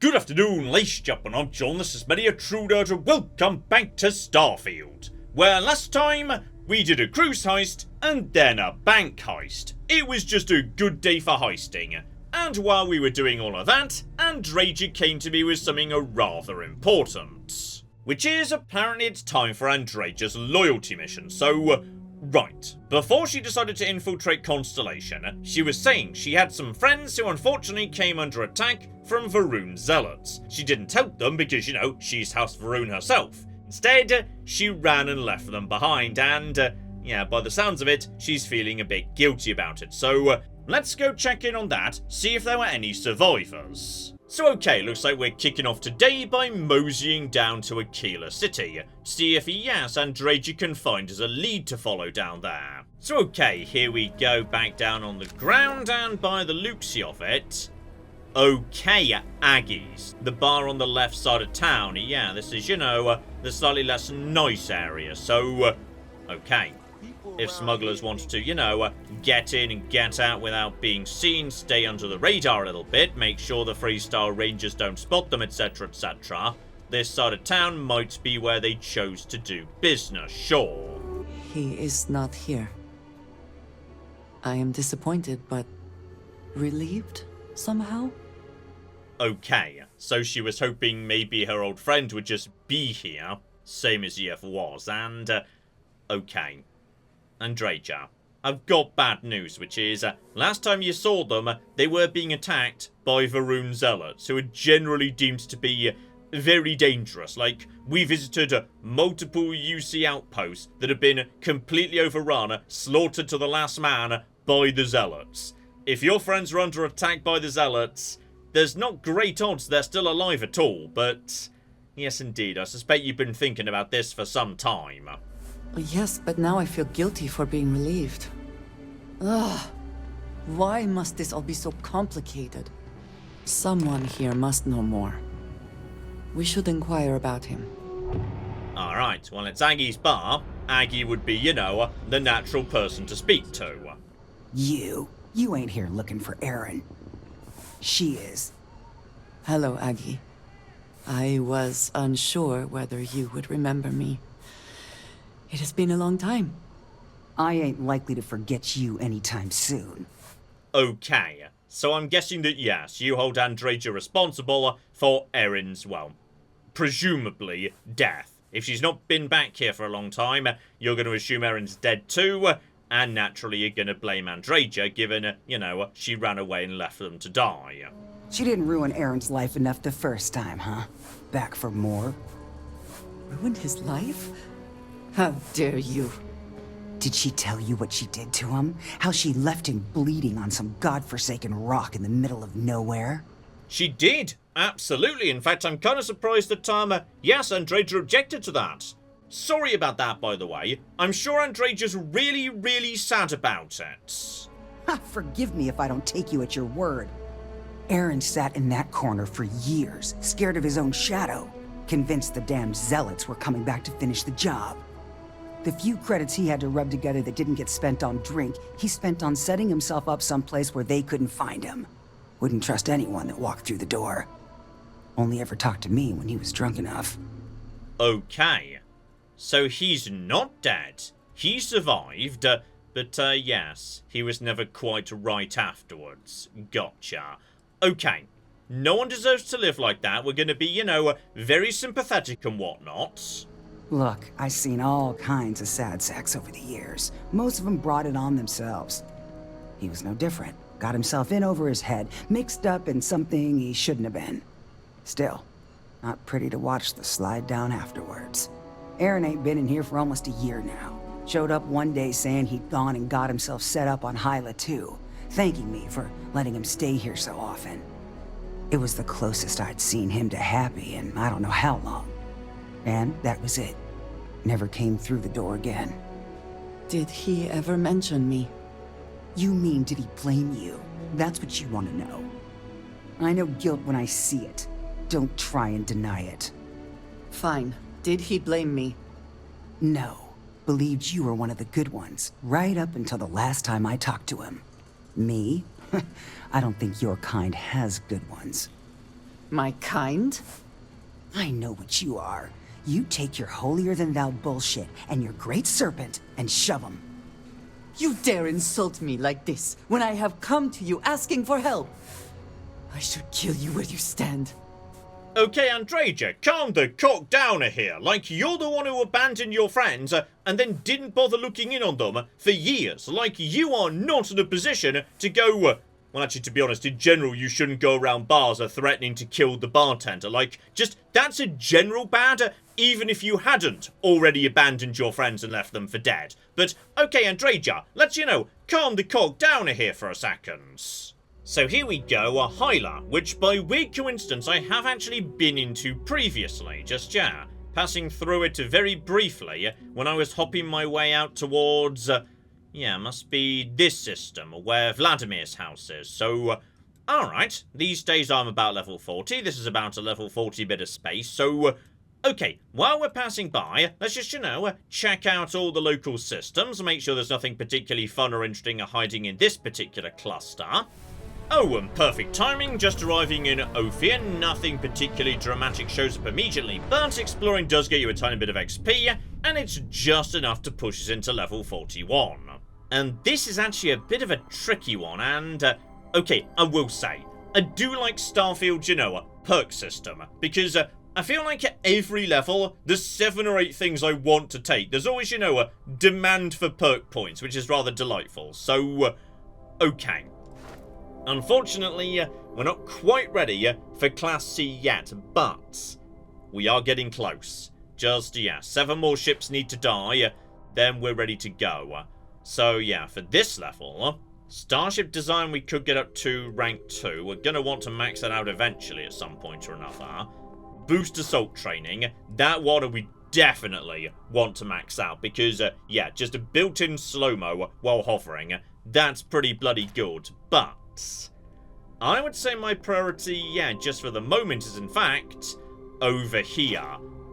Good afternoon, ladies and gentlemen, I'm John, this is Maria Trudeau, and welcome back to Starfield, where last time we did a cruise heist and then a bank heist. It was just a good day for heisting, and while we were doing all of that, Andreja came to me with something rather important. Which is, apparently it's time for Andreja's loyalty mission, so right. Before she decided to infiltrate Constellation, she was saying she had some friends who unfortunately came under attack from Varun zealots. She didn't help them because, you know, she's House Varun herself. Instead, she ran and left them behind, and, yeah, by the sounds of it, she's feeling a bit guilty about it. So, let's go check in on that, see if there were any survivors. So okay, looks like we're kicking off today by moseying down to Aquila City. See if yes, Andreja can find us a lead to follow down there. So okay, here we go, back down on the ground, and by the looks of it... Okay, Aggies. The bar on the left side of town. Yeah, this is, you know, the slightly less nice area, so... okay. If smugglers wanted to, you know, get in and get out without being seen, stay under the radar a little bit, make sure the freestyle rangers don't spot them, etc, etc, this side of town might be where they chose to do business, sure. He is not here. I am disappointed, but relieved somehow? Okay, so she was hoping maybe her old friend would just be here, same as EF was, and, okay. Andreja, I've got bad news, which is, last time you saw them, they were being attacked by Varun zealots, who are generally deemed to be very dangerous. Like, we visited multiple UC outposts that have been completely overrun, slaughtered to the last man by the zealots. If your friends are under attack by the zealots, there's not great odds they're still alive at all, but yes indeed, I suspect you've been thinking about this for some time. Yes, but now I feel guilty for being relieved. Ugh. Why must this all be so complicated? Someone here must know more. We should inquire about him. Alright, well it's Aggie's bar. Aggie would be, you know, the natural person to speak to. You ain't here looking for Erin. She is. Hello, Aggie. I was unsure whether you would remember me. It has been a long time. I ain't likely to forget you anytime soon. Okay, so I'm guessing that yes, you hold Andreja responsible for Erin's, well, presumably death. If she's not been back here for a long time, you're going to assume Erin's dead too, and naturally you're going to blame Andreja, given, you know, she ran away and left them to die. She didn't ruin Erin's life enough the first time, huh? Back for more? Ruined his life? How dare you? Did she tell you what she did to him? How she left him bleeding on some godforsaken rock in the middle of nowhere? She did, absolutely. In fact, I'm kind of surprised that, yes, Andreja objected to that. Sorry about that, by the way. I'm sure Andreja's really, really sad about it. Ha, forgive me if I don't take you at your word. Erin sat in that corner for years, scared of his own shadow, convinced the damn zealots were coming back to finish the job. The few credits he had to rub together that didn't get spent on drink, he spent on setting himself up someplace where they couldn't find him. Wouldn't trust anyone that walked through the door. Only ever talked to me when he was drunk enough. Okay. So he's not dead. He survived, but yes, he was never quite right afterwards. Gotcha. Okay. No one deserves to live like that. We're gonna be, you know, very sympathetic and whatnot. Look, I've seen all kinds of sad sacks over the years. Most of them brought it on themselves. He was no different. Got himself in over his head, mixed up in something he shouldn't have been. Still, not pretty to watch the slide down afterwards. Erin ain't been in here for almost a year now. Showed up one day saying he'd gone and got himself set up on Hyla too, thanking me for letting him stay here so often. It was the closest I'd seen him to happy in I don't know how long. And that was it. Never came through the door again. Did he ever mention me? You mean, did he blame you? That's what you want to know. I know guilt when I see it. Don't try and deny it. Fine. Did he blame me? No. Believed you were one of the good ones, right up until the last time I talked to him. Me? I don't think your kind has good ones. My kind? I know what you are. You take your holier-than-thou bullshit and your great serpent and shove 'em. You dare insult me like this when I have come to you asking for help. I should kill you where you stand. Okay, Andreja, calm the cock down here. Like, you're the one who abandoned your friends and then didn't bother looking in on them for years. Like, you are not in a position to go... well, actually, to be honest, in general, you shouldn't go around bars threatening to kill the bartender. Like, just, that's a general bad, even if you hadn't already abandoned your friends and left them for dead. But, okay, Andreja, let's, calm the cock down here for a second. So here we go, a Hyla, which by weird coincidence I have actually been into previously, passing through it very briefly when I was hopping my way out towards, must be this system, where Vladimir's house is, so, alright, these days I'm about level 40, this is about a level 40 bit of space, so, okay, while we're passing by, let's just, check out all the local systems, make sure there's nothing particularly fun or interesting hiding in this particular cluster. Oh, and perfect timing, just arriving in Ophir, nothing particularly dramatic shows up immediately, but exploring does get you a tiny bit of XP, and it's just enough to push us into level 41. And this is actually a bit of a tricky one, and, okay, I will say, I do like Starfield, perk system, because, I feel like at every level, there's 7 or 8 things I want to take. There's always, a demand for perk points, which is rather delightful, so, okay. Unfortunately, we're not quite ready for Class C yet, but we are getting close. Just, 7 more ships need to die, then we're ready to go. So, for this level, Starship Design we could get up to rank 2. We're going to want to max that out eventually at some point or another. Boost Assault Training, that one we definitely want to max out because, just a built-in slow-mo while hovering, that's pretty bloody good, but I would say my priority, just for the moment is in fact over here,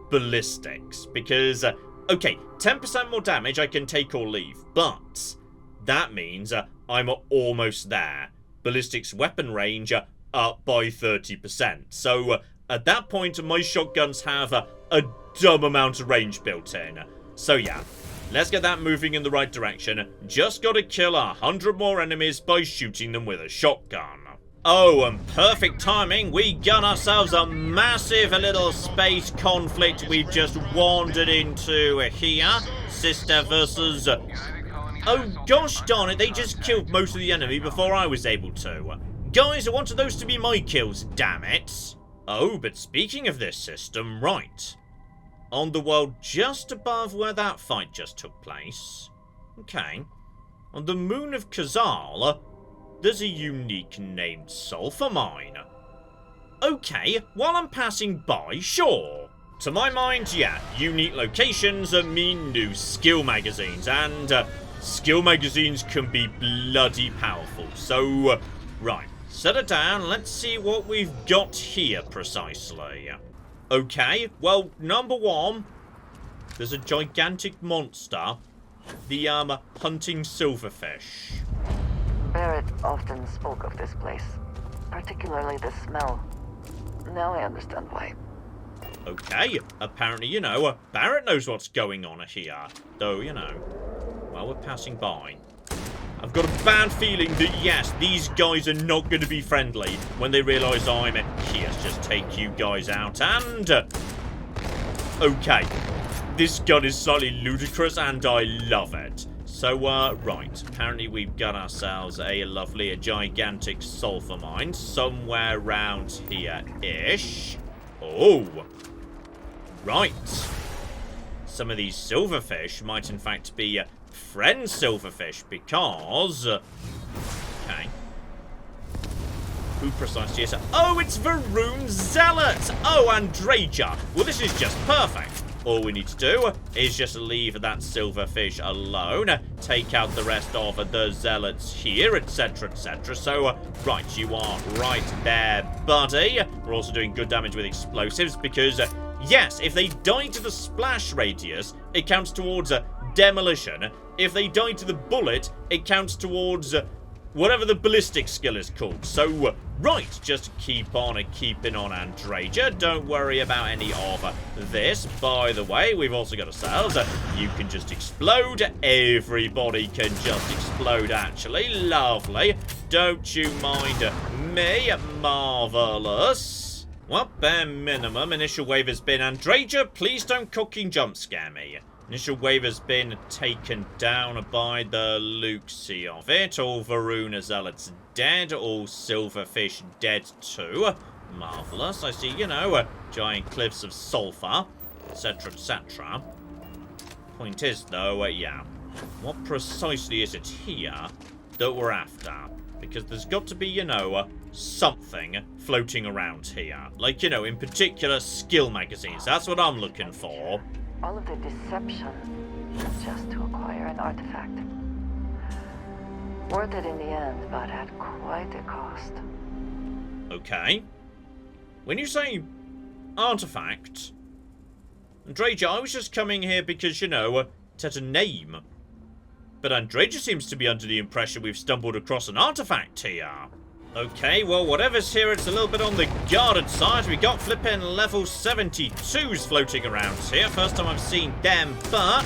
ballistics, because, okay, 10% more damage I can take or leave, but that means I'm almost there. Ballistics weapon range up by 30%, so at that point my shotguns have a dumb amount of range built in, so let's get that moving in the right direction. Just gotta kill 100 more enemies by shooting them with a shotgun. Oh, and perfect timing. We got ourselves a massive little space conflict we've just wandered into here. Sister versus... oh, gosh darn it. They just killed most of the enemy before I was able to. Guys, I wanted those to be my kills, damn it. Oh, but speaking of this system, right. On the world just above where that fight just took place. Okay. On the moon of Kazal, there's a unique named sulfur mine. Okay, while I'm passing by, sure. To my mind, unique locations mean new skill magazines, and skill magazines can be bloody powerful. So, right, set it down, let's see what we've got here precisely. Okay, well, number 1, there's a gigantic monster, the, hunting silverfish. Barrett often spoke of this place, particularly the smell. Now I understand why. Okay, apparently, Barrett knows what's going on here, though, while we're passing by. I've got a bad feeling that, yes, these guys are not going to be friendly when they realise I'm here. Let's just take you guys out and... okay. This gun is slightly ludicrous and I love it. So, right. Apparently we've got ourselves a lovely, gigantic sulfur mine somewhere around here-ish. Oh. Right. Some of these silverfish might in fact be... friend silverfish, because... okay. Who precisely is it? Oh, it's Varun Zealot! Oh, Andreja! Well, this is just perfect. All we need to do is just leave that silverfish alone, take out the rest of the zealots here, etc, etc. So, right, you are right there, buddy. We're also doing good damage with explosives, because, yes, if they die to the splash radius, it counts towards demolition. If they die to the bullet, it counts towards whatever the ballistic skill is called. So, right, just keep on keeping on, Andreja. Don't worry about any of this. By the way, we've also got ourselves. You can just explode. Everybody can just explode, actually. Lovely. Don't you mind me? Marvellous. Well, bare minimum, initial wave has been Andreja. Please don't cooking jump scare me. Initial wave has been taken down by the Luxie of it. All Varuna Zealots dead. All Silverfish dead too. Marvellous. I see, you know, giant cliffs of sulfur, etc., etc. Point is, though, yeah, what precisely is it here that we're after? Because there's got to be, you know, something floating around here. Like, you know, in particular, skill magazines. That's what I'm looking for. All of the deception just to acquire an artifact. Worth it in the end, but at quite a cost. Okay. When you say artifact, Andreja, I was just coming here because, you know, it had a name. But Andreja seems to be under the impression we've stumbled across an artifact here. Okay, well, whatever's here, it's a little bit on the guarded side. We got flipping level 72s floating around here. First time I've seen them, but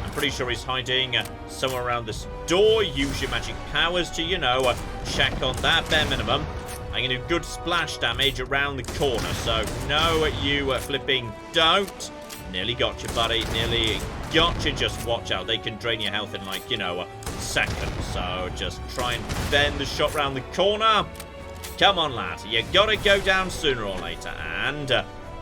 I'm pretty sure he's hiding somewhere around this door. Use your magic powers to, you know, check on that bare minimum. I'm going to do good splash damage around the corner, so no, you flipping don't. Nearly got you, buddy. Nearly got you. Just watch out. They can drain your health in, like, you know, seconds. So just try and bend the shot round the corner. Come on, lad. You gotta go down sooner or later. And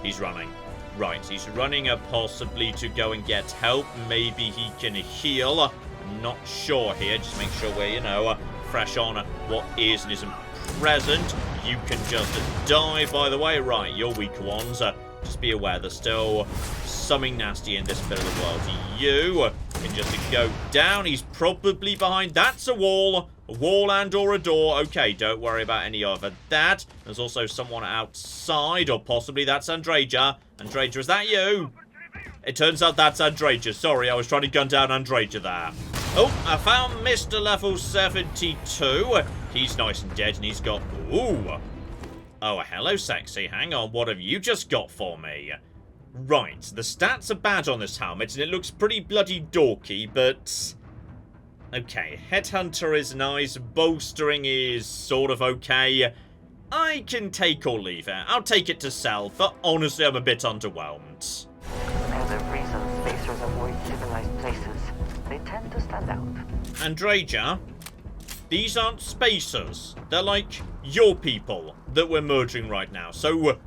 he's running. Right, he's running possibly to go and get help. Maybe he can heal. I'm not sure here. Just make sure we're, you know, fresh on what is and isn't present. You can just die, by the way. Right, you're weaker ones. Just be aware there's still something nasty in this bit of the world. You can just go down. He's probably behind. That's a wall and or a door. Okay, don't worry about any of that. There's also someone outside, or possibly that's Andreja. Andreja, is that you? It turns out that's Andreja. Sorry, I was trying to gun down Andreja there. Oh, I found Mr. Level 72. He's nice and dead, and he's got... Ooh. Oh, hello, sexy. Hang on, what have you just got for me? Right, the stats are bad on this helmet, and it looks pretty bloody dorky, but... Okay, Headhunter is nice, Bolstering is sort of okay. I can take or leave it. I'll take it to sell, but honestly, I'm a bit underwhelmed. Another reason spacers avoid civilized places. They tend to stand out. Andreja, these aren't spacers. They're like your people that we're merging right now. So,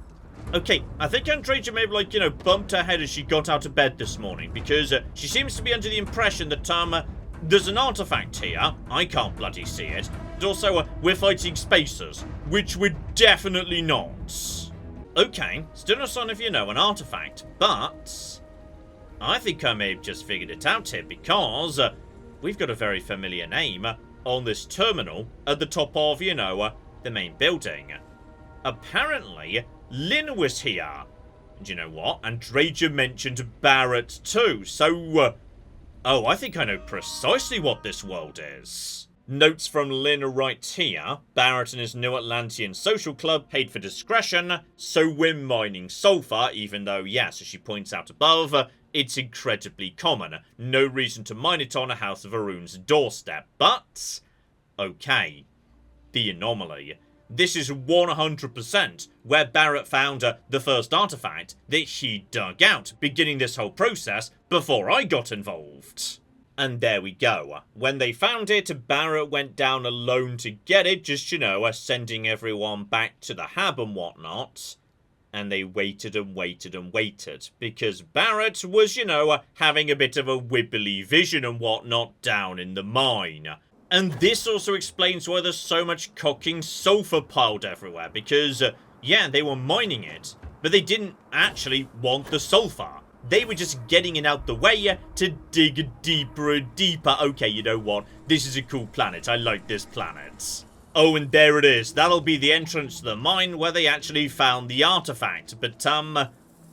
okay, I think Andreja may have, like, you know, bumped her head as she got out of bed this morning, because she seems to be under the impression that, there's an artifact here. I can't bloody see it. And also, we're fighting spacers, which we're definitely not. Okay, still no sign of, you know, an artifact, but I think I may have just figured it out here, because we've got a very familiar name on this terminal at the top of, you know, the main building. Apparently, Lynn was here. And you know what? Andreja mentioned Barrett too, so... oh, I think I know precisely what this world is. Notes from Lynn right here. Barrett and his New Atlantean social club paid for discretion, so we're mining sulfur, even though, yes, as she points out above, it's incredibly common. No reason to mine it on a House of Arun's doorstep, but... okay. The anomaly. This is 100% where Barrett found the first artifact that he dug out, beginning this whole process before I got involved. And there we go. When they found it, Barrett went down alone to get it, just, you know, sending everyone back to the hab and whatnot. And they waited and waited and waited, because Barrett was, you know, having a bit of a wibbly vision and whatnot down in the mine. And this also explains why there's so much cooking sulfur piled everywhere, because, yeah, they were mining it, but they didn't actually want the sulfur. They were just getting it out the way to dig deeper and deeper. Okay, you know what? This is a cool planet. I like this planet. Oh, and there it is. That'll be the entrance to the mine where they actually found the artifact. But,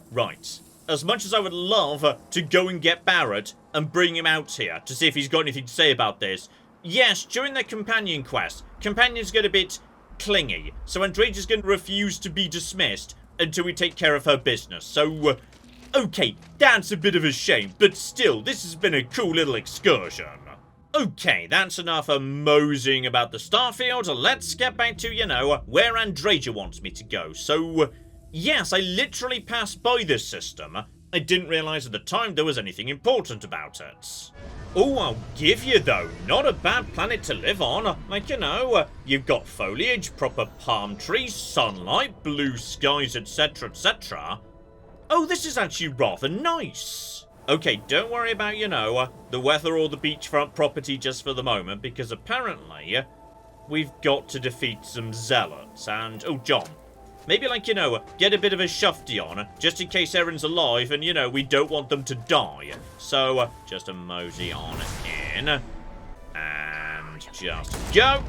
right. As much as I would love to go and get Barrett and bring him out here to see if he's got anything to say about this, yes, during their companion quest, companions get a bit clingy, so Andreja's going to refuse to be dismissed until we take care of her business. So, okay, that's a bit of a shame, but still, this has been a cool little excursion. Okay, that's enough moseying about the Starfield. Let's get back to, you know, where Andreja wants me to go. So, yes, I literally passed by this system. I didn't realise at the time there was anything important about it. Oh, I'll give you, though, not a bad planet to live on. Like, you know, you've got foliage, proper palm trees, sunlight, blue skies, etc, etc. Oh, this is actually rather nice. Okay, don't worry about, you know, the weather or the beachfront property just for the moment, because apparently we've got to defeat some zealots. And, oh, John, maybe, like, you know, get a bit of a shufty on, just in case Erin's alive and, you know, we don't want them to die. So, just a mosey on in. And just go.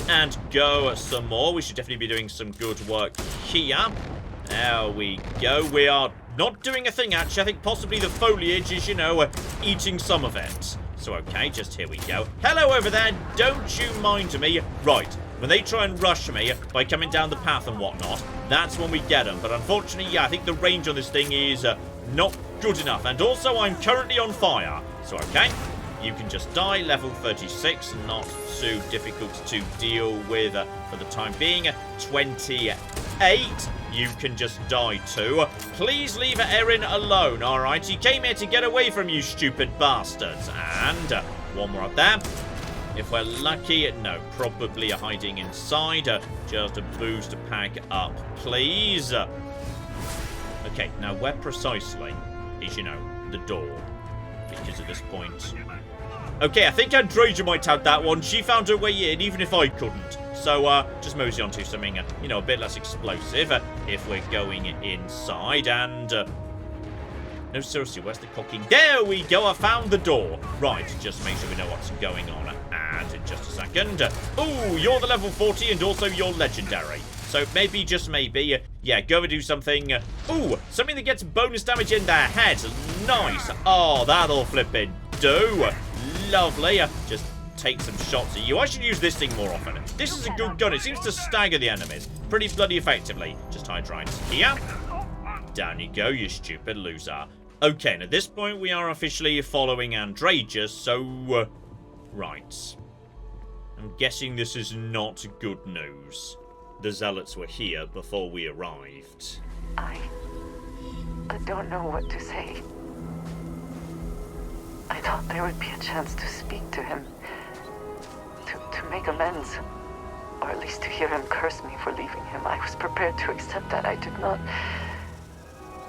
And go some more. We should definitely be doing some good work here. There we go. We are not doing a thing, actually. I think possibly the foliage is, you know, eating some of it. So, okay, just here we go. Hello over there. Don't you mind me. Right. When they try and rush me by coming down the path and whatnot, that's when we get them. But unfortunately, yeah, I think the range on this thing is not good enough. And also, I'm currently on fire. So, okay, you can just die. Level 36, not too difficult to deal with for the time being. 28, you can just die too. Please leave Erin alone, alright? He came here to get away from you stupid bastards. And one more up there. If we're lucky, no, probably hiding inside. Just a boost to pack up, please. Okay, now where precisely is, you know, the door? Because at this point... Okay, I think Andreja might have that one. She found her way in, even if I couldn't. So, just mosey on to something, you know, a bit less explosive if we're going inside. And, no, seriously, where's the cocking? There we go, I found the door. Right, just make sure we know what's going on. And in just a second. Oh, you're the level 40 and also you're legendary. So maybe, just maybe, yeah, go and do something. Oh, something that gets bonus damage in their heads. Nice. Oh, that'll flippin' do. Lovely. Just take some shots at you. I should use this thing more often. This is a good gun. It seems to stagger the enemies pretty bloody effectively. Just hide right here. Down you go, you stupid loser. Okay, and at this point we are officially following Andreja, so... right. I'm guessing this is not good news. The zealots were here before we arrived. I don't know what to say. I thought there would be a chance to speak to him. To make amends. Or at least to hear him curse me for leaving him. I was prepared to accept that. I did not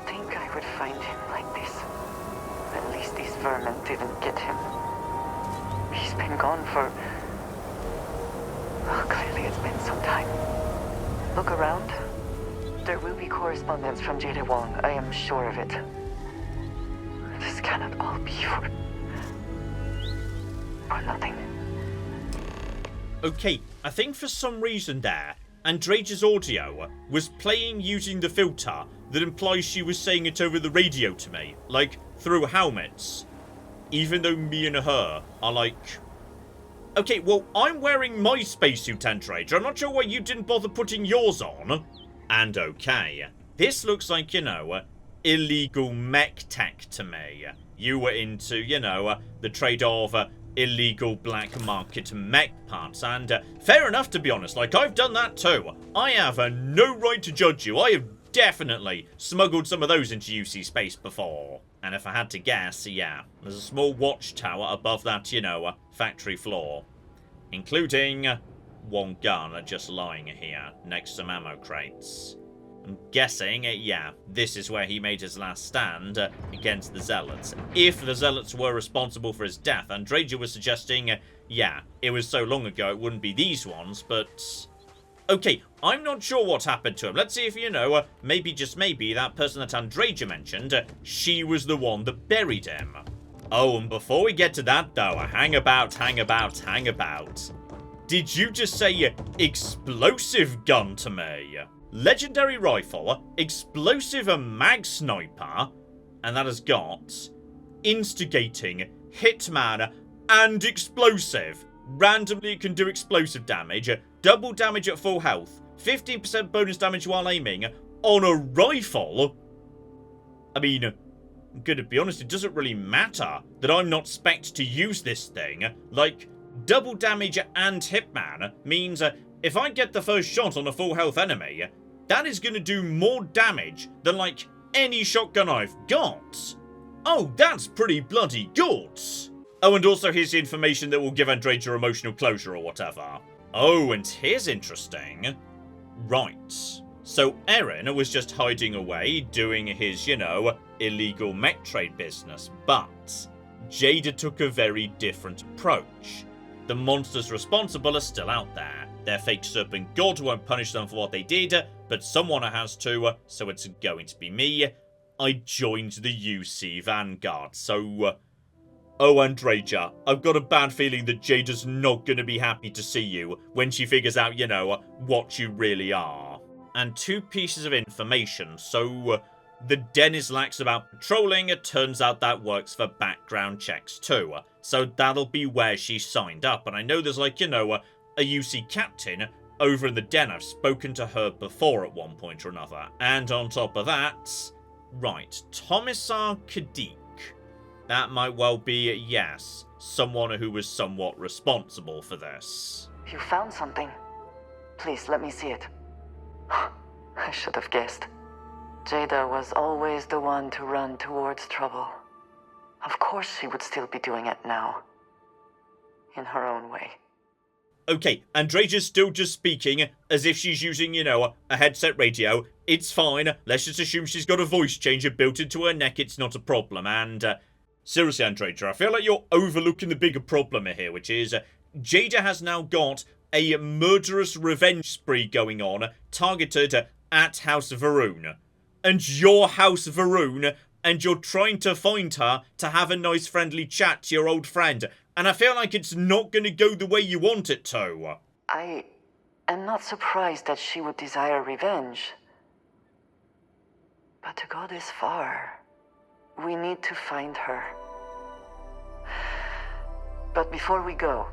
think I would find him like this. At least these vermin didn't get him. He's been gone for... oh, clearly it's been some time. Look around. There will be correspondence from Jada Wong. I am sure of it. This cannot all be for nothing. Okay, I think for some reason there, Andreja's audio was playing using the filter that implies she was saying it over the radio to me, like, through helmets. Even though me and her are like... Okay, well, I'm wearing my spacesuit, Andreja. I'm not sure why you didn't bother putting yours on. And okay, this looks like, you know, illegal mech tech to me. You were into, you know, the trade of illegal black market mech parts. And fair enough, to be honest. Like, I've done that too. I have no right to judge you. I have definitely smuggled some of those into UC space before. And if I had to guess, yeah, there's a small watchtower above that, you know, factory floor. Including one gun just lying here next to some ammo crates. I'm guessing, yeah, this is where he made his last stand against the Zealots. If the Zealots were responsible for his death, Andreja was suggesting, yeah, it was so long ago it wouldn't be these ones, but... Okay, I'm not sure what happened to him. Let's see if, you know, maybe, just maybe, that person that Andreja mentioned, she was the one that buried him. Oh, and before we get to that, though, hang about. Did you just say explosive gun to me? Legendary rifle, explosive mag sniper, and that has got instigating, hitman, and explosive. randomly it can do explosive damage, double damage at full health, 15% bonus damage while aiming, on a rifle? I mean, I'm gonna be honest, it doesn't really matter that I'm not spec'd to use this thing. Like, double damage and hitman means if I get the first shot on a full health enemy, that is gonna do more damage than, like, any shotgun I've got. Oh, that's pretty bloody good. Oh, and also here's the information that will give Andreja emotional closure or whatever. Oh, and here's interesting. Right. So Eren was just hiding away, doing his, you know, illegal mech trade business, but Jada took a very different approach. The monsters responsible are still out there. Their fake serpent god won't punish them for what they did, but someone has to, so it's going to be me. I joined the UC Vanguard, so... oh, Andreja, I've got a bad feeling that Jada's not going to be happy to see you when she figures out, you know, what you really are. And 2 pieces of information, so... the den is lax about patrolling, it turns out that works for background checks too. So that'll be where she signed up, and I know there's, like, you know, a UC captain over in the den. I've spoken to her before at one point or another. And on top of that... right, Commissar Kadik. That might well be, yes, someone who was somewhat responsible for this. You found something. Please, let me see it. I should have guessed. Jada was always the one to run towards trouble. Of course she would still be doing it now. In her own way. Okay, Andreja's still just speaking as if she's using, you know, a headset radio. It's fine. Let's just assume she's got a voice changer built into her neck. It's not a problem. And, seriously, Andreja, I feel like you're overlooking the bigger problem here, which is Jada has now got a murderous revenge spree going on, targeted at House Varun. And you're House Varun, and you're trying to find her to have a nice friendly chat to your old friend. And I feel like it's not going to go the way you want it to. I am not surprised that she would desire revenge. But to go this far, we need to find her. But before we go,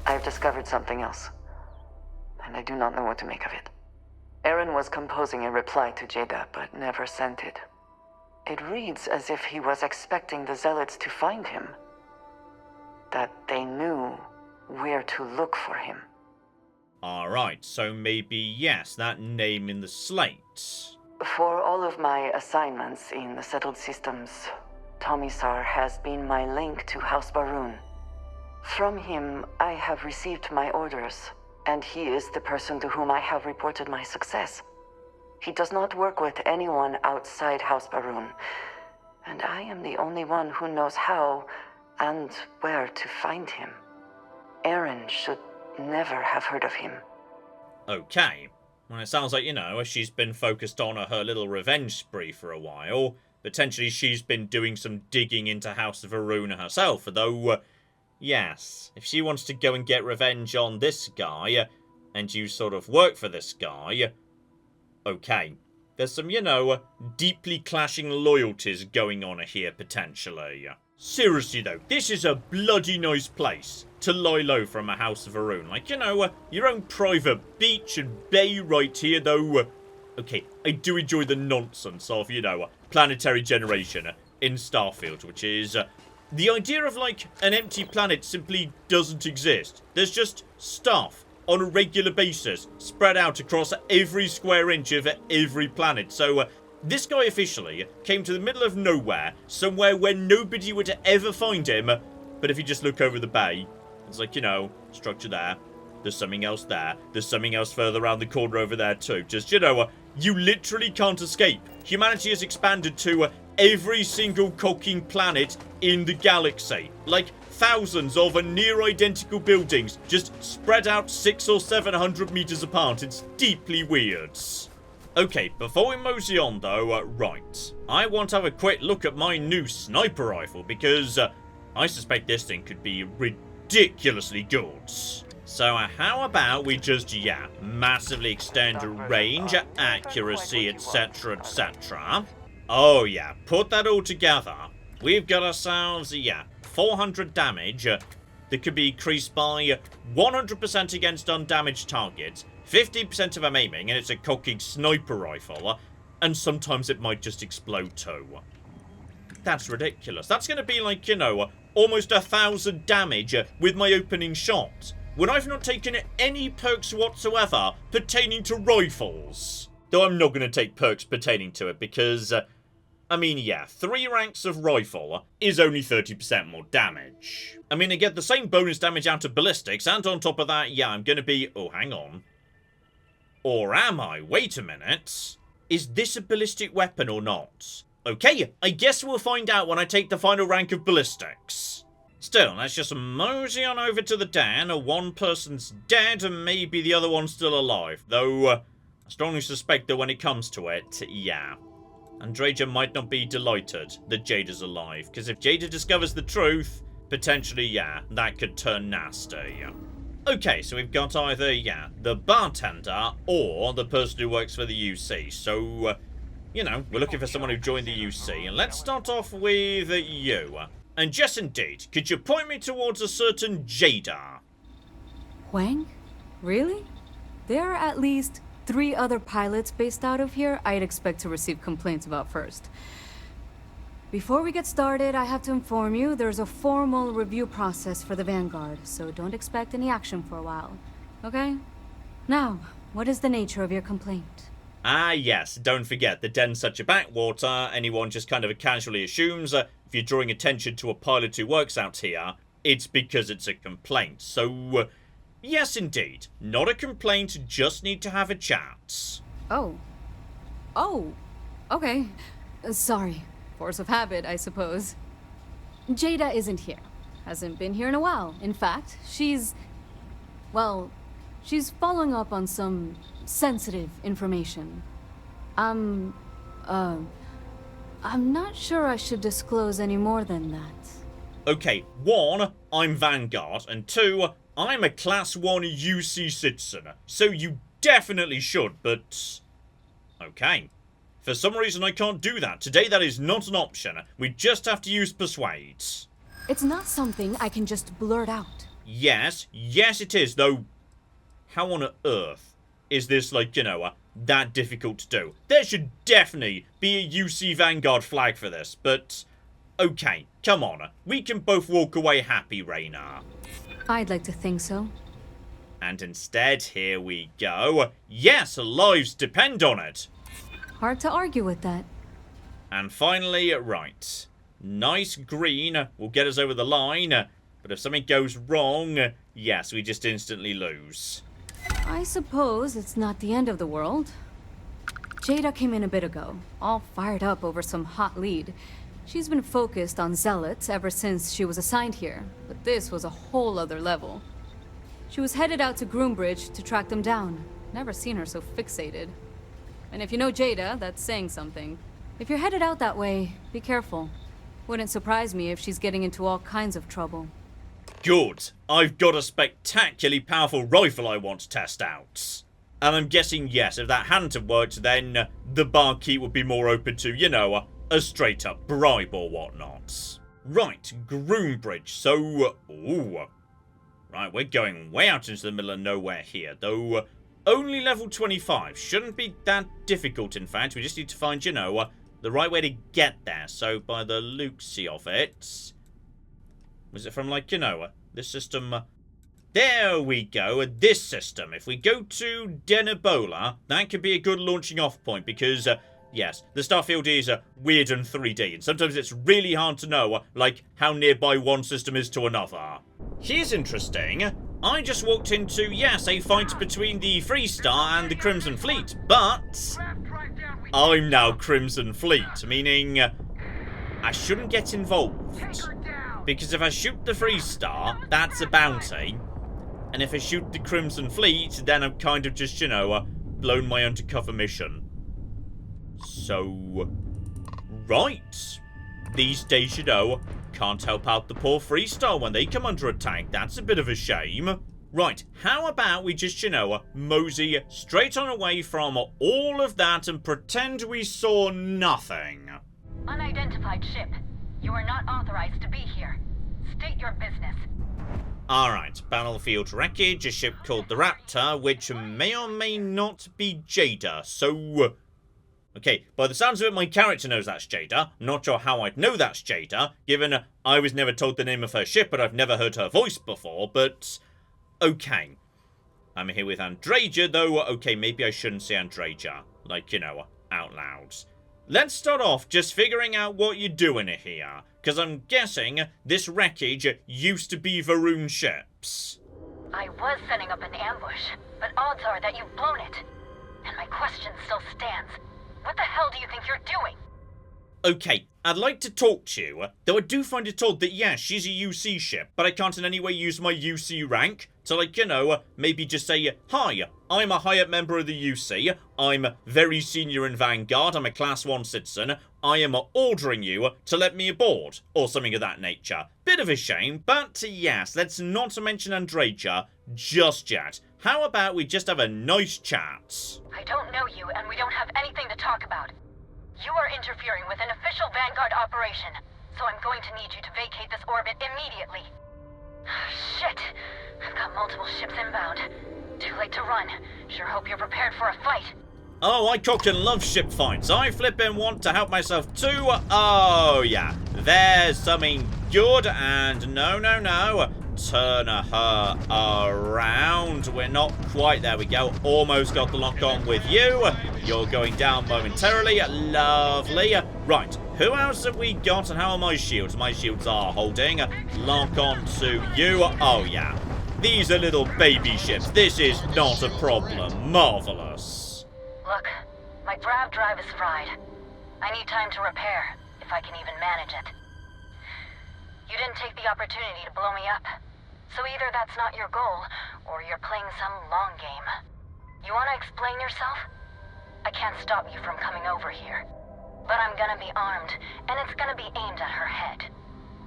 I've discovered something else. And I do not know what to make of it. Eren was composing a reply to Jada, but never sent it. It reads as if he was expecting the Zealots to find him. That they knew where to look for him. Alright, so maybe, yes, that name in the slate. For all of my assignments in the settled systems, Tomisar has been my link to House Barun. From him, I have received my orders, and he is the person to whom I have reported my success. He does not work with anyone outside House Barun, and I am the only one who knows how and where to find him. Eren should never have heard of him. Okay. Well, it sounds like, you know, she's been focused on her little revenge spree for a while. Potentially she's been doing some digging into House Varun herself, though, yes, if she wants to go and get revenge on this guy, and you sort of work for this guy, okay. There's some, you know, deeply clashing loyalties going on here, potentially. Seriously, though, this is a bloody nice place to lie low from a House of Varun. Like, you know, your own private beach and bay right here, though. Okay, I do enjoy the nonsense of, you know, planetary generation in Starfield, which is... the idea of, like, an empty planet simply doesn't exist. There's just stuff on a regular basis spread out across every square inch of every planet. So, this guy officially came to the middle of nowhere, somewhere where nobody would ever find him. But if you just look over the bay, it's like, you know, structure there. There's something else there. There's something else further around the corner over there too. Just, you know, you literally can't escape. Humanity has expanded to every single cocking planet in the galaxy. Like, thousands of near-identical buildings just spread out 600 or 700 meters apart. It's deeply weird. Okay, before we mosey on though, right. I want to have a quick look at my new sniper rifle because I suspect this thing could be ridiculously good. So how about we just, yeah, massively extend range, accuracy, etc, etc. Oh yeah, put that all together. We've got ourselves, yeah, 400 damage, that could be increased by 100% against undamaged targets, 50% if I'm aiming, and it's a cocking sniper rifle, and sometimes it might just explode too. That's ridiculous. That's going to be like, you know, almost 1,000 damage with my opening shot, when I've not taken any perks whatsoever pertaining to rifles. Though I'm not going to take perks pertaining to it because, I mean, yeah, 3 ranks of rifle is only 30% more damage. I mean, I get the same bonus damage out of ballistics, and on top of that, yeah, I'm going to be... Oh, hang on. Or am I? Wait a minute. Is this a ballistic weapon or not? Okay, I guess we'll find out when I take the final rank of ballistics. Still, let's just mosey on over to the den. One person's dead and maybe the other one's still alive. Though, I strongly suspect that when it comes to it, yeah. Andreja might not be delighted that Jada's alive. Because if Jada discovers the truth, potentially, yeah, that could turn nasty. Okay, so we've got either, yeah, the bartender or the person who works for the UC. So, you know, we're looking for someone who joined the UC. And let's start off with you. And yes, indeed, could you point me towards a certain Jada? Wang? Really? There are at least 3 other pilots based out of here I'd expect to receive complaints about first. Before we get started, I have to inform you there's a formal review process for the Vanguard, so don't expect any action for a while, okay? Now, what is the nature of your complaint? Ah, yes, don't forget, the den's such a backwater, anyone just kind of casually assumes if you're drawing attention to a pilot who works out here, it's because it's a complaint. So, yes, indeed, not a complaint, just need to have a chat. Oh, okay. Sorry. Force of habit, I suppose. Jada isn't here. Hasn't been here in a while. In fact, she's following up on some sensitive information. I'm not sure I should disclose any more than that. Okay, 1, I'm Vanguard, and 2, I'm a Class 1 UC citizen, so you definitely should, but... Okay. For some reason I can't do that. Today that is not an option. We just have to use persuade. It's not something I can just blurt out. Yes it is, though how on earth is this, like, you know, that difficult to do? There should definitely be a UC Vanguard flag for this, but okay, come on. We can both walk away happy, Raynor. I'd like to think so. And instead, here we go. Yes, lives depend on it. Hard to argue with that. And finally, right. Nice green will get us over the line, but if something goes wrong, yes, we just instantly lose. I suppose it's not the end of the world. Jada came in a bit ago, all fired up over some hot lead. She's been focused on zealots ever since she was assigned here, but this was a whole other level. She was headed out to Groombridge to track them down. Never seen her so fixated. And if you know Jada, that's saying something. If you're headed out that way, be careful. Wouldn't surprise me if she's getting into all kinds of trouble. Good. I've got a spectacularly powerful rifle I want to test out. And I'm guessing, yes, if that hadn't have worked, then the barkeep would be more open to, you know, a straight-up bribe or whatnot. Right, Groombridge. So, ooh. Right, we're going way out into the middle of nowhere here, though... Only level 25. Shouldn't be that difficult, in fact. We just need to find, you know, the right way to get there. So, by the looksy of it... Was it from, like, you know, this system... There we go, this system. If we go to Denebola, that could be a good launching off point because, yes, the Starfield is weird and 3D. And sometimes it's really hard to know, like, how nearby one system is to another. Here's interesting. I just walked into, yes, a fight between the Freestar and the Crimson Fleet, but I'm now Crimson Fleet, meaning I shouldn't get involved. Because if I shoot the Freestar, that's a bounty, and if I shoot the Crimson Fleet, then I've kind of just, you know, blown my undercover mission. So, right. These days, you know, can't help out the poor Freestar when they come under attack. That's a bit of a shame. Right, how about we just, you know, mosey straight on away from all of that and pretend we saw nothing. Unidentified ship. You are not authorized to be here. State your business. Alright, battlefield wreckage, a ship called the Raptor, which may or may not be Jada, so... Okay, by the sounds of it, my character knows that's Jada. I'm not sure how I'd know that's Jada, given I was never told the name of her ship, but I've never heard her voice before, but... Okay. I'm here with Andreja, though. Okay, maybe I shouldn't say Andreja. Like, you know, out loud. Let's start off just figuring out what you're doing here. Because I'm guessing this wreckage used to be Varun ships. I was setting up an ambush, but odds are that you've blown it. And my question still stands. What the hell do you think you're doing? Okay, I'd like to talk to you, though I do find it odd that, yeah, she's a UC ship, but I can't in any way use my UC rank to, like, you know, maybe just say, hi, I'm a hired member of the UC, I'm very senior in Vanguard, I'm a Class 1 citizen, I am ordering you to let me aboard, or something of that nature. Bit of a shame, but yes, let's not mention Andreja just yet. How about we just have a nice chat? I don't know you, and we don't have anything to talk about. You are interfering with an official Vanguard operation, so I'm going to need you to vacate this orbit immediately. Shit! I've got multiple ships inbound. Too late to run. Sure hope you're prepared for a fight. Oh, I cock and love ship fights. I flippin' want to help myself too. Oh, yeah. There's something good, and no. Turn her around. We're not quite, there we go. Almost got the lock on with you. You're going down momentarily. Lovely. Right, who else have we got, and how are my shields? My shields are holding. Lock on to you. Oh, yeah. These are little baby ships. This is not a problem. Marvelous. Look, my grav drive is fried. I need time to repair, if I can even manage it. You didn't take the opportunity to blow me up. So either that's not your goal, or you're playing some long game. You want to explain yourself? I can't stop you from coming over here. But I'm gonna be armed, and it's gonna be aimed at her head.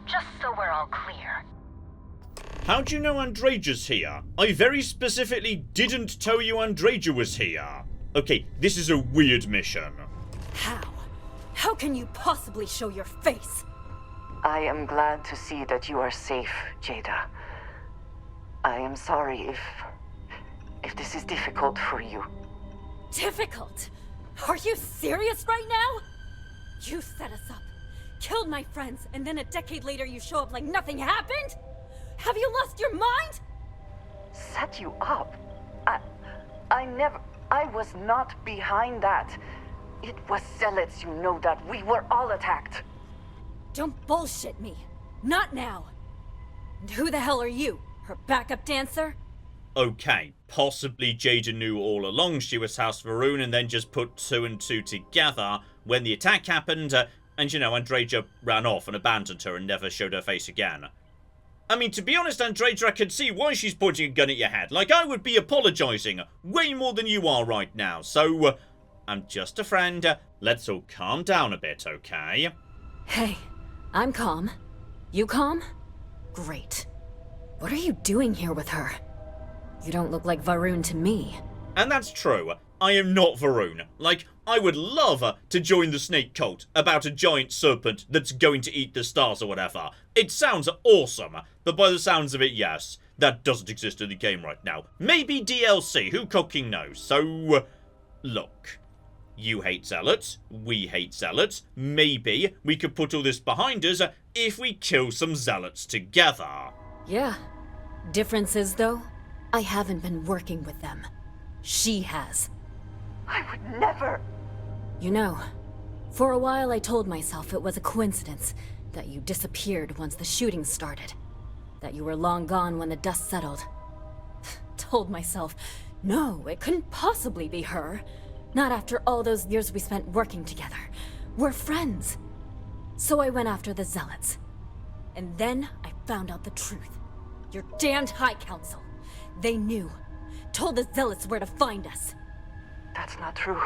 Just so we're all clear. How do you know Andreja's here? I very specifically didn't tell you Andreja was here. Okay, this is a weird mission. How? How can you possibly show your face? I am glad to see that you are safe, Jada. I am sorry if this is difficult for you. Difficult? Are you serious right now? You set us up, killed my friends, and then a decade later you show up like nothing happened? Have you lost your mind? Set you up? I was not behind that. It was zealots, you know that. We were all attacked. Don't bullshit me. Not now. And who the hell are you? Her backup dancer? Okay, possibly Jada knew all along she was House Varun and then just put two and two together when the attack happened, and you know, Andreja ran off and abandoned her and never showed her face again. I mean, to be honest, Andreja, I can see why she's pointing a gun at your head. Like, I would be apologising way more than you are right now, so, I'm just a friend. Let's all calm down a bit, okay? Hey, I'm calm. You calm? Great. What are you doing here with her? You don't look like Varun to me. And that's true. I am not Varun. Like, I would love to join the snake cult about a giant serpent that's going to eat the stars or whatever. It sounds awesome, but by the sounds of it, yes, that doesn't exist in the game right now. Maybe DLC, who cooking knows? So, look. You hate zealots, we hate zealots. Maybe we could put all this behind us if we kill some zealots together. Yeah. Difference is, though, I haven't been working with them. She has. I would never. You know, for a while I told myself it was a coincidence that you disappeared once the shooting started. That you were long gone when the dust settled. Told myself, no, it couldn't possibly be her. Not after all those years we spent working together. We're friends. So I went after the zealots. And then I found out the truth. Your damned High Council. They knew. Told the zealots where to find us. That's not true.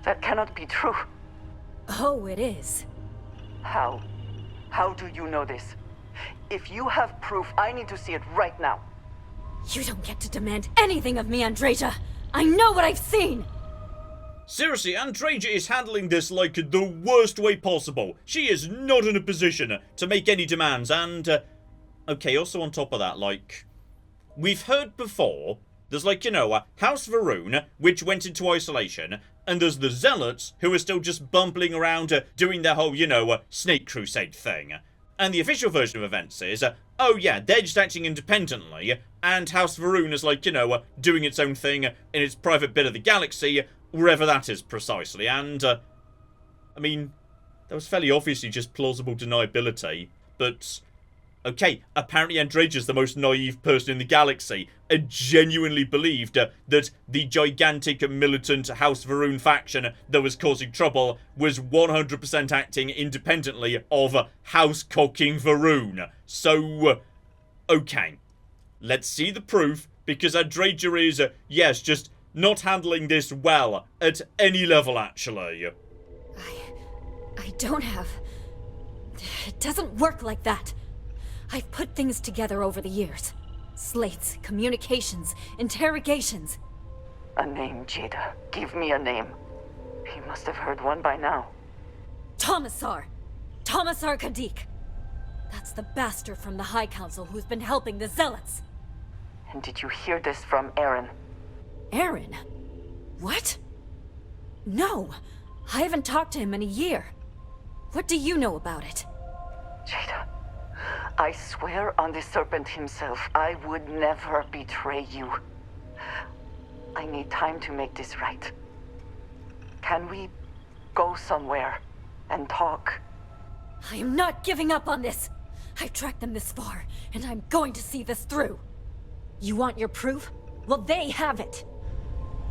That cannot be true. Oh, it is. How? How do you know this? If you have proof, I need to see it right now. You don't get to demand anything of me, Andreja. I know what I've seen! seriously, Andreja is handling this like the worst way possible. She is not in a position to make any demands, and, okay, also on top of that, like, we've heard before, there's like, House Varun, which went into isolation, and there's the Zealots, who are still just bumbling around, doing their whole, Snake Crusade thing. And the official version of events is, oh yeah, they're just acting independently, and House Varun is like, doing its own thing in its private bit of the galaxy, wherever that is precisely. And, I mean, that was fairly obviously just plausible deniability, but okay, apparently Andreja's the most naive person in the galaxy and genuinely believed that the gigantic militant House Varun faction that was causing trouble was 100% acting independently of House Cocking Varun. So, okay, let's see the proof, because Andreja is, yes, just not handling this well at any level, actually. I don't have... It doesn't work like that. I've put things together over the years. Slates, communications, interrogations. A name, Jada. Give me a name. He must have heard one by now. Tomasar Kadik. That's the bastard from the High Council who's been helping the Zealots. And did you hear this from Aaron? Aaron? What? No, I haven't talked to him in a year. What do you know about it? Jada, I swear on the Serpent himself, I would never betray you. I need time to make this right. Can we go somewhere and talk? I am not giving up on this. I've tracked them this far, and I'm going to see this through. You want your proof? Well, they have it.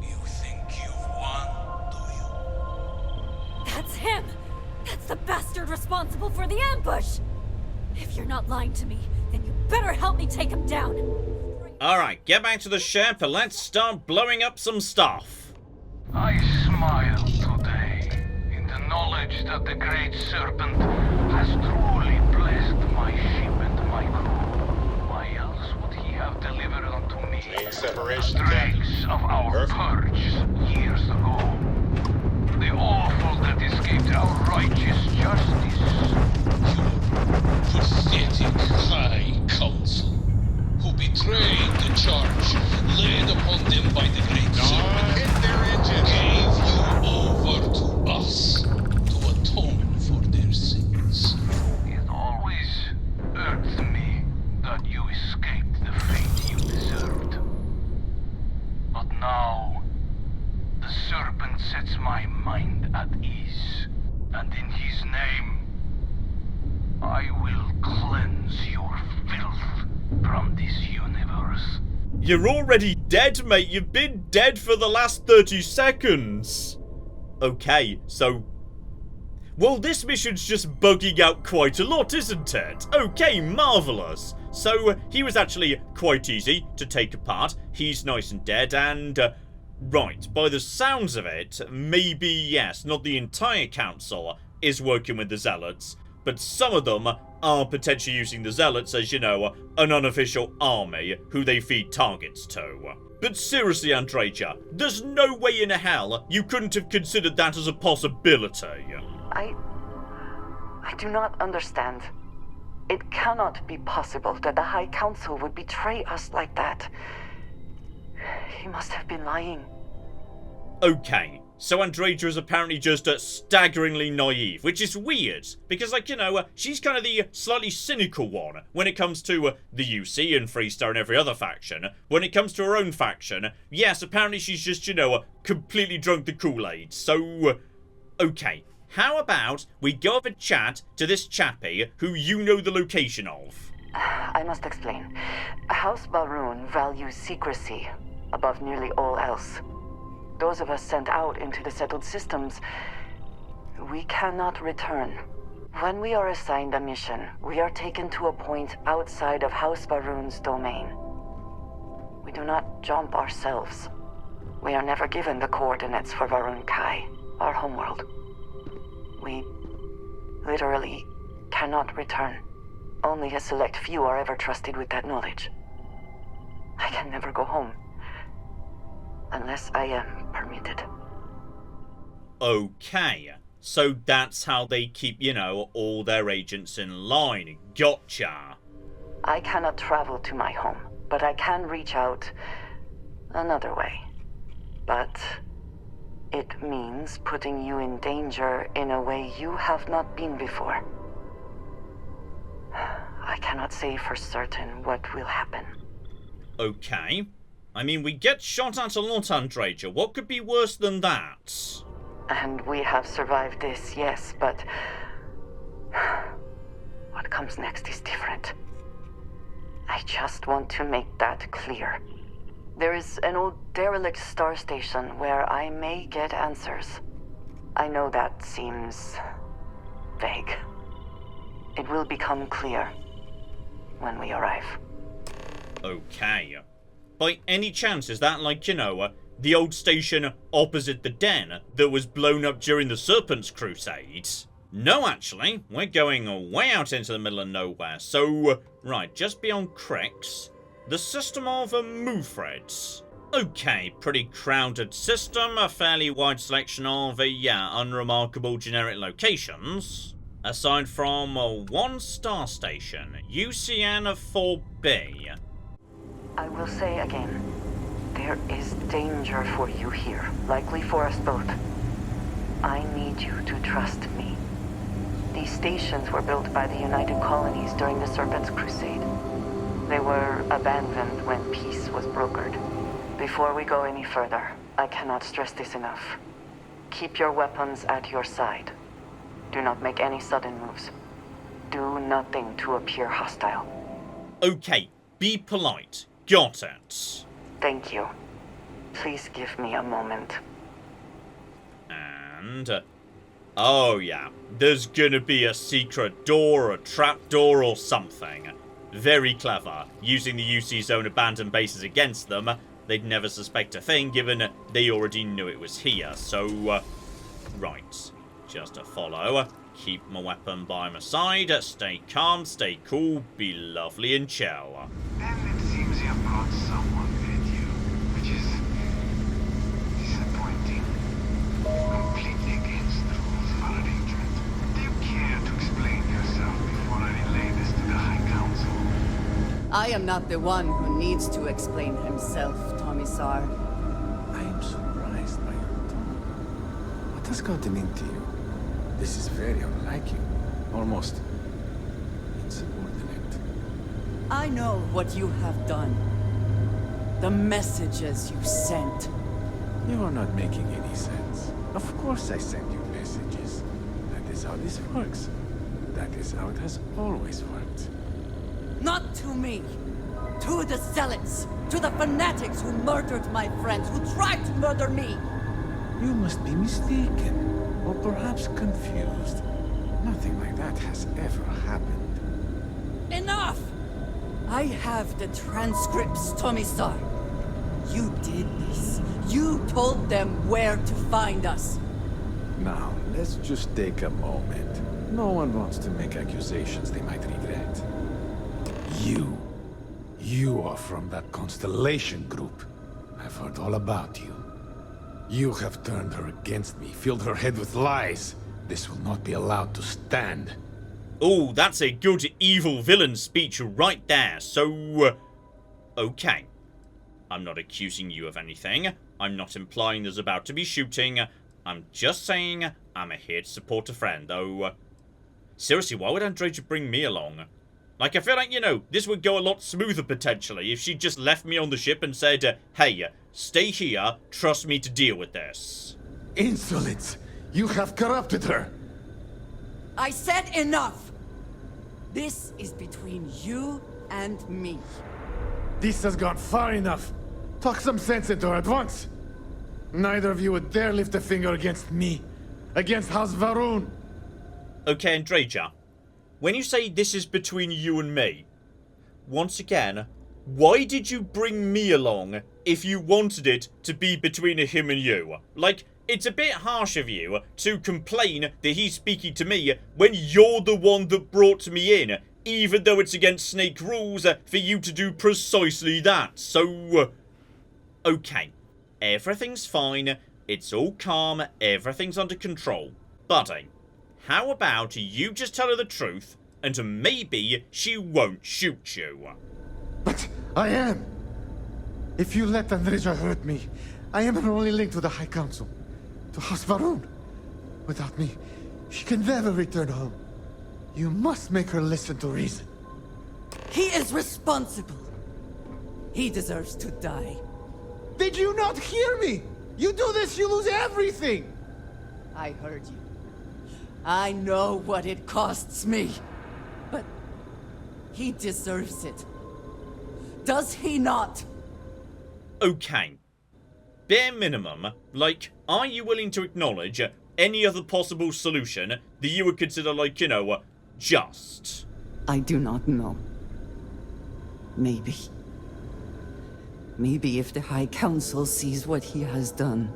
You think you've won, do you? That's him! That's the bastard responsible for the ambush! If you're not lying to me, then you better help me take him down! Alright, get back to the ship and let's start blowing up some stuff. I smile today in the knowledge that the Great Serpent has truly blessed my ship and my crew. Why else would he have delivered unto me separation, dregs of our purge years ago? The awful that escaped our righteous justice. Pathetic High Council, who betrayed the charge laid upon them by the Great Serpent, gave you over to us to atone for their sins. It always irks me that you escaped the fate you deserved. But now, the Serpent sets my mind at ease, and in his name, I will cleanse your filth from this universe. You're already dead, mate. You've been dead for the last 30 seconds. Okay, so... well, this mission's just bugging out quite a lot, isn't it? Okay, marvellous. So, he was actually quite easy to take apart. He's nice and dead, and... right, by the sounds of it, maybe, yes, not the entire council is working with the Zealots, but some of them are potentially using the Zealots as, an unofficial army who they feed targets to. But seriously, Andreja, there's no way in hell you couldn't have considered that as a possibility. I do not understand. It cannot be possible that the High Council would betray us like that. He must have been lying. Okay, so Andreja is apparently just staggeringly naive, which is weird, because, she's kind of the slightly cynical one when it comes to the UC and Freestar and every other faction. When it comes to her own faction, yes, apparently she's just, completely drunk the Kool-Aid. So, okay, how about we go have a chat to this chappie who you know the location of? I must explain. House Baroon values secrecy above nearly all else. Those of us sent out into the settled systems, we cannot return. When we are assigned a mission, we are taken to a point outside of House Baroon's domain. We do not jump ourselves. We are never given the coordinates for Varun Kai, our homeworld. We literally cannot return. Only a select few are ever trusted with that knowledge. I can never go home. Unless I am permitted. Okay, so that's how they keep, you know, all their agents in line. Gotcha. I cannot travel to my home, but I can reach out another way. But it means putting you in danger in a way you have not been before. I cannot say for certain what will happen. Okay. I mean, we get shot at a lot, Andreja. What could be worse than that? And we have survived this, yes, but what comes next is different. I just want to make that clear. There is an old derelict star station where I may get answers. I know that seems vague. It will become clear when we arrive. Okay. By any chance, is that like, you know, the old station opposite the den that was blown up during the Serpent's Crusade? No, actually. We're going way out into the middle of nowhere. So, right, just beyond Crix, the system of move threads. Okay, pretty crowded system. A fairly wide selection of, unremarkable generic locations. Aside from one star station, UCN 4B. I will say again, there is danger for you here, likely for us both. I need you to trust me. These stations were built by the United Colonies during the Serpent's Crusade. They were abandoned when peace was brokered. Before we go any further, I cannot stress this enough. Keep your weapons at your side. Do not make any sudden moves. Do nothing to appear hostile. Okay, be polite. Got it. Thank you. Please give me a moment. And... oh yeah, there's gonna be a secret door, a trap door or something. Very clever. Using the UC's own abandoned bases against them, they'd never suspect a thing given they already knew it was here. So, right. Just to follow. Keep my weapon by my side. Stay calm, stay cool, be lovely and chill. And it seems you have brought someone with you, which is disappointing. Completely against the rules of our arrangement. Do you care to explain yourself before I relay this to the High Council? I am not the one who needs to explain himself, Tomisar. I am surprised by your tone. What has gotten into you? This is very unlike you. Almost insubordinate. I know what you have done. The messages you sent. You are not making any sense. Of course I send you messages. That is how this works. That is how it has always worked. Not to me. To the zealots. To the fanatics who murdered my friends, who tried to murder me. You must be mistaken. Or perhaps confused. Nothing like that has ever happened. Enough! I have the transcripts, Tomisar. You did this. You told them where to find us. Now, let's just take a moment. No one wants to make accusations they might regret. You are from that Constellation group. I've heard all about you. You have turned her against me, filled her head with lies. This will not be allowed to stand. Oh, that's a good evil villain speech right there. So, okay. I'm not accusing you of anything. I'm not implying there's about to be shooting. I'm just saying I'm here to support a friend, though. Seriously, why would Andreja bring me along? Like, I feel like, you know, this would go a lot smoother potentially if she just left me on the ship and said, hey, stay here, trust me to deal with this. Insolence! You have corrupted her! I said enough! This is between you and me. This has gone far enough. Talk some sense into her at once. Neither of you would dare lift a finger against me. Against House Varun. Okay, Andreja. When you say this is between you and me, once again, why did you bring me along if you wanted it to be between him and you? Like, it's a bit harsh of you to complain that he's speaking to me when you're the one that brought me in, even though it's against Snake rules for you to do precisely that. So, okay, everything's fine. It's all calm, everything's under control. Buddy, how about you just tell her the truth, and maybe she won't shoot you? But I am! If you let Andreja hurt me, I am her only link to the High Council, to House Varun. Without me, she can never return home. You must make her listen to reason. He is responsible. He deserves to die. Did you not hear me? You do this, you lose everything! I heard you. I know what it costs me. But he deserves it. Does he not? Okay. Bare minimum, like, are you willing to acknowledge any other possible solution that you would consider, like, you know, just? I do not know. Maybe. Maybe if the High Council sees what he has done.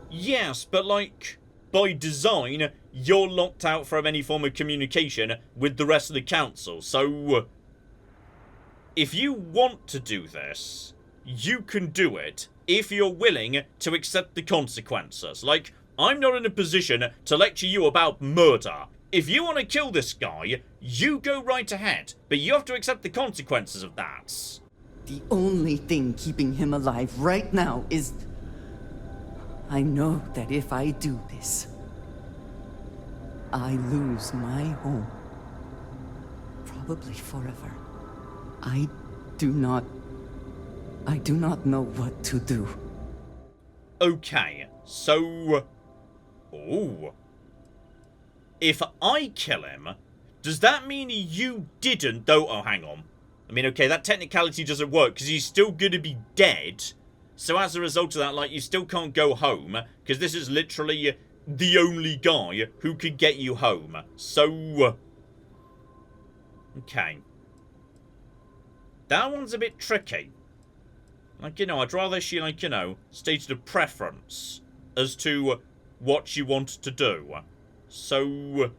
Yes, but like, by design, you're locked out from any form of communication with the rest of the council, so if you want to do this, you can do it if you're willing to accept the consequences. Like, I'm not in a position to lecture you about murder. If you want to kill this guy, you go right ahead, but you have to accept the consequences of that. The only thing keeping him alive right now is... I know that if I do this, I lose my home. Probably forever. I do not know what to do. Okay, so... Ooh. If I kill him, does that mean you didn't, though? Oh, hang on. I mean, okay, that technicality doesn't work, because he's still going to be dead. So as a result of that, like, you still can't go home, because this is literally the only guy who could get you home. So... Okay. That one's a bit tricky. Like, you know, I'd rather she, like, you know, stated a preference as to what she wanted to do. So,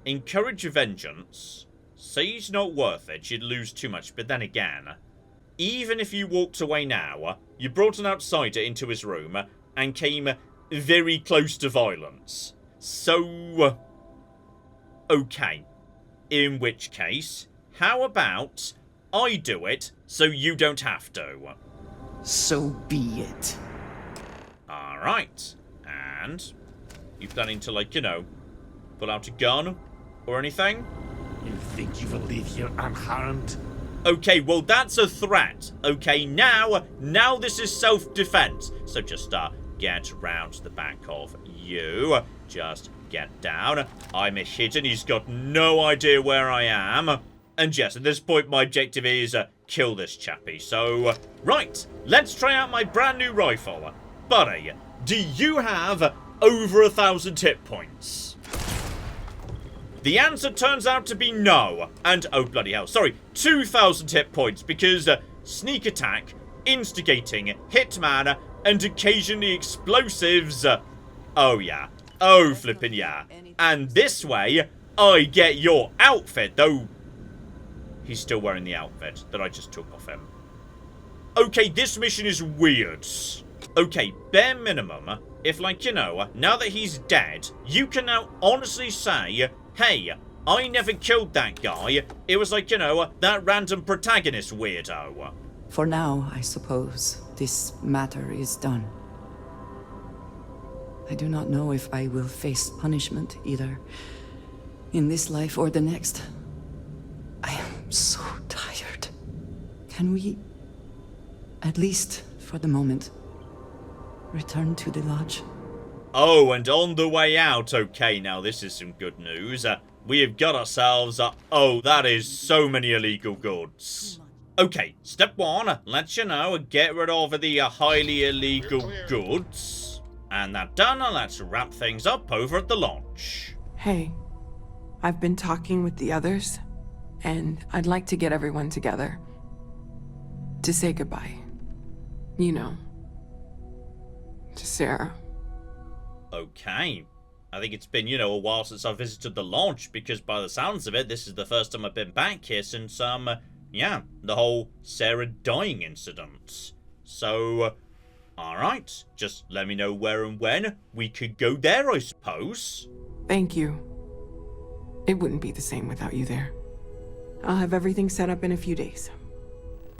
encourage vengeance. Say he's not worth it, you'd lose too much, but then again, even if you walked away now, you brought an outsider into his room and came very close to violence. So, okay. In which case, how about I do it so you don't have to? So be it. Alright. And you planning to, like, you know, pull out a gun or anything? You think you will leave here unharmed? Okay, well, that's a threat. Okay, now this is self-defense. So just, get round to the back of you. Just get down. I'm hidden. He's got no idea where I am. And yes, at this point, my objective is kill this chappie. So, right, let's try out my brand new rifle. Buddy, do you have over 1,000 hit points? The answer turns out to be no. And, oh bloody hell, sorry, 2,000 hit points, because sneak attack, instigating, hitman, and occasionally explosives. Oh yeah. Oh flippin' yeah. And this way, I get your outfit, though he's still wearing the outfit that I just took off him. Okay, this mission is weird. Okay, bare minimum, if, like, you know, now that he's dead, you can now honestly say, hey, I never killed that guy. It was, like, you know, that random protagonist weirdo. For now, I suppose, this matter is done. I do not know if I will face punishment, either in this life or the next. I am so tired. Can we, at least for the moment, return to the lodge? Oh, and on the way out, okay, now this is some good news. We have got ourselves, oh, that is so many illegal goods. Okay, step one, let's, you know, get rid of the highly illegal goods. And that done, let's wrap things up over at the lodge. Hey, I've been talking with the others, and I'd like to get everyone together to say goodbye. You know, to Sarah. Okay. I think it's been, you know, a while since I visited the lodge, because by the sounds of it, this is the first time I've been back here since, yeah, the whole Sarah dying incident. So, Alright, just let me know where and when we could go there, I suppose. Thank you. It wouldn't be the same without you there. I'll have everything set up in a few days.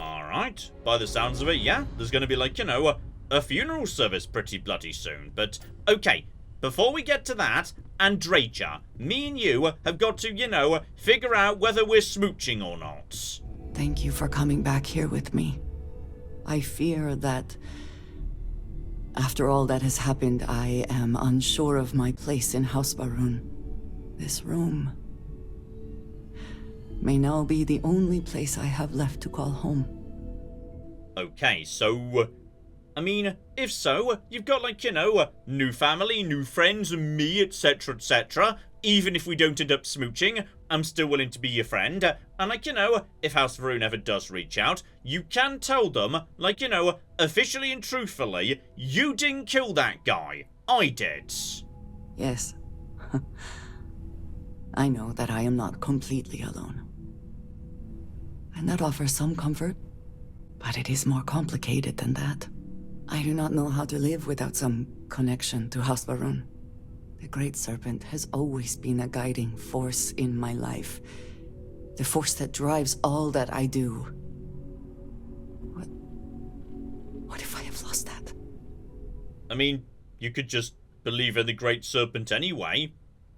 Alright, by the sounds of it, yeah, there's gonna be like, you know, a funeral service pretty bloody soon. But, okay, before we get to that, Andreja, me and you have got to, you know, figure out whether we're smooching or not. Thank you for coming back here with me. I fear that after all that has happened, I am unsure of my place in House Baroon. This room may now be the only place I have left to call home. Okay, so, I mean, if so, you've got like, you know, new family, new friends, and me, etc, etc. Even if we don't end up smooching, I'm still willing to be your friend. And like, you know, if House Varun ever does reach out, you can tell them, like, you know, officially and truthfully, you didn't kill that guy. I did. Yes. I know that I am not completely alone. And that offers some comfort, but it is more complicated than that. I do not know how to live without some connection to House Baroon. The Great Serpent has always been a guiding force in my life. The force that drives all that I do. What if I have lost that? I mean, you could just believe in the Great Serpent anyway.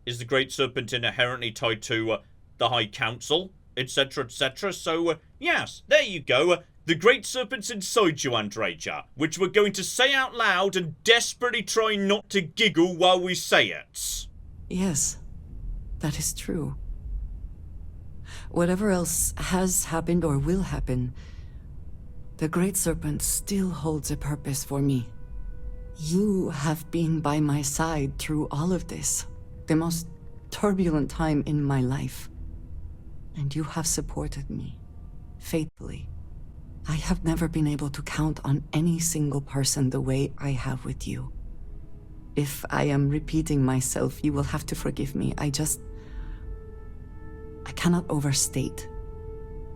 Is the Great Serpent inherently tied to the High Council, etc, etc? So, yes, there you go. The Great Serpent's inside you, Andreja, which we're going to say out loud and desperately try not to giggle while we say it. Yes, that is true. Whatever else has happened or will happen, the Great Serpent still holds a purpose for me. You have been by my side through all of this, the most turbulent time in my life. And you have supported me, faithfully. I have never been able to count on any single person the way I have with you. If I am repeating myself, you will have to forgive me. I cannot overstate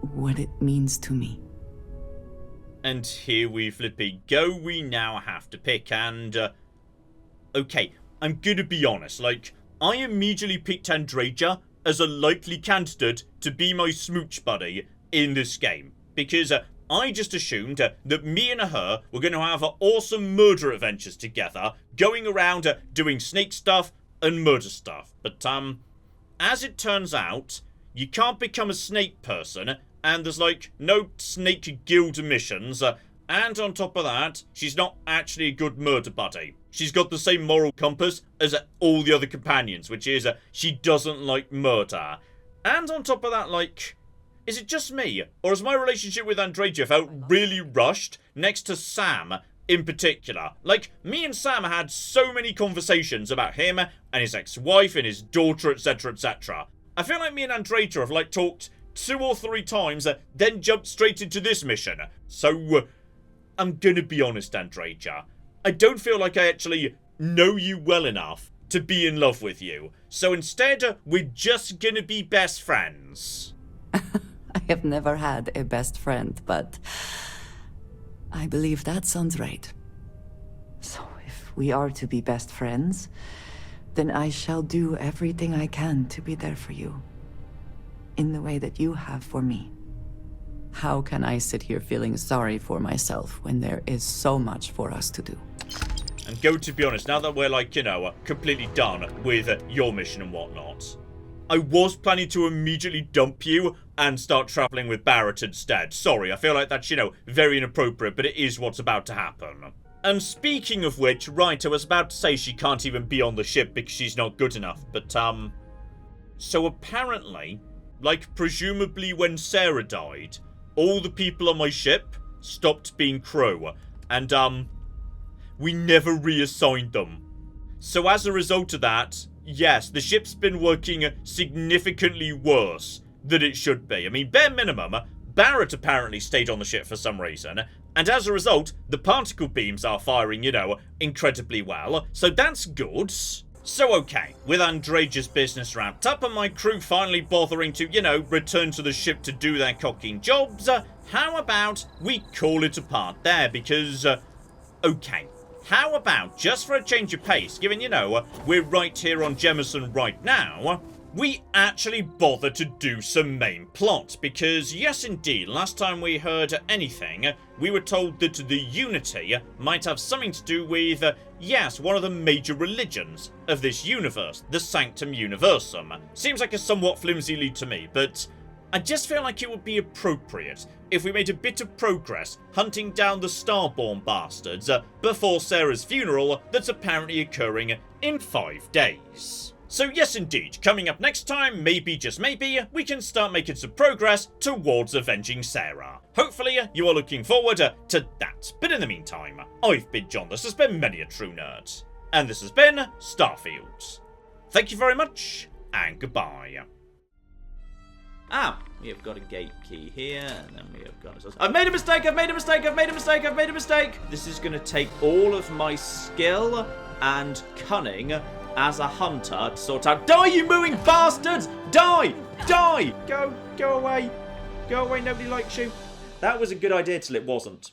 what it means to me. And here we flippy go, we now have to pick, and, okay, I'm gonna be honest, like, I immediately picked Andreja as a likely candidate to be my smooch buddy in this game, because, I just assumed that me and her were going to have awesome murder adventures together, going around doing snake stuff and murder stuff. But, as it turns out, you can't become a snake person, and there's, like, no snake guild missions, and on top of that, she's not actually a good murder buddy. She's got the same moral compass as all the other companions, which is she doesn't like murder. And on top of that, like, is it just me, or has my relationship with Andreja felt really rushed next to Sam in particular? Like, me and Sam had so many conversations about him and his ex-wife and his daughter, etc, etc. I feel like me and Andreja have, like, talked 2 or 3 times, then jumped straight into this mission. So, I'm gonna be honest, Andreja. I don't feel like I actually know you well enough to be in love with you. So instead, we're just gonna be best friends. I have never had a best friend, but I believe that sounds right. So if we are to be best friends, then I shall do everything I can to be there for you, in the way that you have for me. How can I sit here feeling sorry for myself when there is so much for us to do? And go to be honest, now that we're, like, you know, completely done with your mission and whatnot, I was planning to immediately dump you and start traveling with Barrett instead. Sorry, I feel like that's, you know, very inappropriate, but it is what's about to happen. And speaking of which, right, I was about to say she can't even be on the ship because she's not good enough, but, so apparently, like, presumably when Sarah died, all the people on my ship stopped being crew, and, we never reassigned them. So as a result of that, yes, the ship's been working significantly worse than it should be. I mean, bare minimum, Barrett apparently stayed on the ship for some reason, and as a result, the particle beams are firing, you know, incredibly well, so that's good. So okay, with Andreja's business wrapped up and my crew finally bothering to, you know, return to the ship to do their cocking jobs, how about we call it a part there, because, Okay, how about, just for a change of pace, given, you know, we're right here on Jemison right now, we actually bother to do some main plot, because yes indeed, last time we heard anything, we were told that the Unity might have something to do with, yes, one of the major religions of this universe, the Sanctum Universum. Seems like a somewhat flimsy lead to me, but I just feel like it would be appropriate if we made a bit of progress hunting down the Starborn bastards before Sarah's funeral that's apparently occurring in 5 days. So yes indeed, coming up next time, maybe, just maybe, we can start making some progress towards avenging Sarah. Hopefully, you are looking forward to that. But in the meantime, I've been John, this has been Many a True Nerd, and this has been Starfield. Thank you very much, and goodbye. Ah, we have got a gate key here, and then we have got... I've made a mistake, I've made a mistake, I've made a mistake, I've made a mistake! This is going to take all of my skill and cunning as a hunter to sort out... Die, you mooing bastards! Die! Die! Go away. Go away, nobody likes you. That was a good idea till it wasn't.